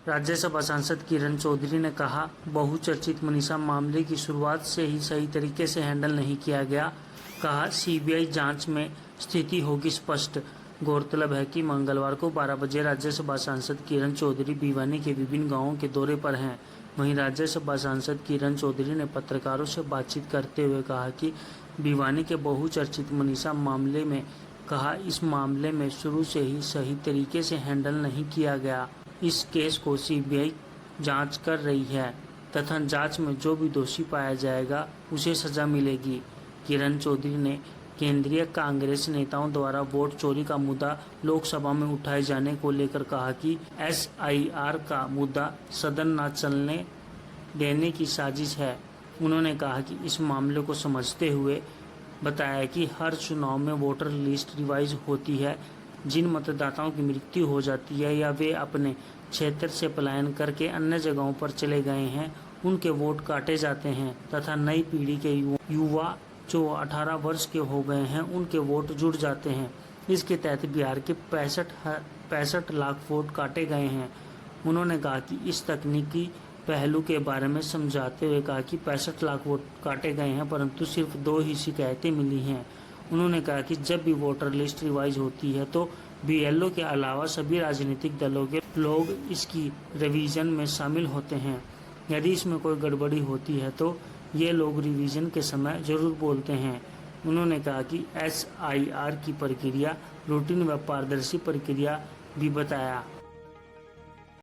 राज्यसभा सांसद किरण चौधरी ने कहा, बहुचर्चित मनीषा मामले की शुरुआत से ही सही तरीके से हैंडल नहीं किया गया। कहा, सीबीआई जांच में स्थिति होगी स्पष्ट। गौरतलब है कि मंगलवार को 12 बजे राज्यसभा सांसद किरण चौधरी भिवानी के विभिन्न गांवों के दौरे पर हैं। वहीं राज्यसभा सांसद किरण चौधरी ने पत्रकारों से बातचीत करते हुए कहा कि भिवानी के बहुचर्चित मनीषा मामले में इस मामले में शुरू से ही सही तरीके से हैंडल नहीं किया गया। इस केस को सीबीआई जांच कर रही है तथा जांच में जो भी दोषी पाया जाएगा उसे सजा मिलेगी। किरण चौधरी ने केंद्रीय कांग्रेस नेताओं द्वारा वोट चोरी का मुद्दा लोकसभा में उठाए जाने को लेकर कहा कि एसआईआर का मुद्दा सदन न चलने देने की साजिश है। उन्होंने कहा कि इस मामले को समझते हुए बताया कि हर चुनाव में वोटर लिस्ट रिवाइज होती है। जिन मतदाताओं की मृत्यु हो जाती है या वे अपने क्षेत्र से पलायन करके अन्य जगहों पर चले गए हैं, उनके वोट काटे जाते हैं तथा नई पीढ़ी के युवा जो 18 वर्ष के हो गए हैं उनके वोट जुड़ जाते हैं। इसके तहत बिहार के 65 लाख वोट काटे गए हैं। उन्होंने कहा कि इस तकनीकी पहलू के बारे में समझाते हुए कहा कि 65 लाख वोट काटे गए हैं, परंतु सिर्फ 2 ही शिकायतें मिली हैं। उन्होंने कहा कि जब भी वोटर लिस्ट रिवाइज होती है तो बीएलओ के अलावा सभी राजनीतिक दलों के लोग इसकी रिवीजन में शामिल होते हैं। यदि इसमें कोई गड़बड़ी होती है तो ये लोग रिवीजन के समय जरूर बोलते हैं। उन्होंने कहा कि एसआईआर की प्रक्रिया रूटीन व पारदर्शी प्रक्रिया भी बताया।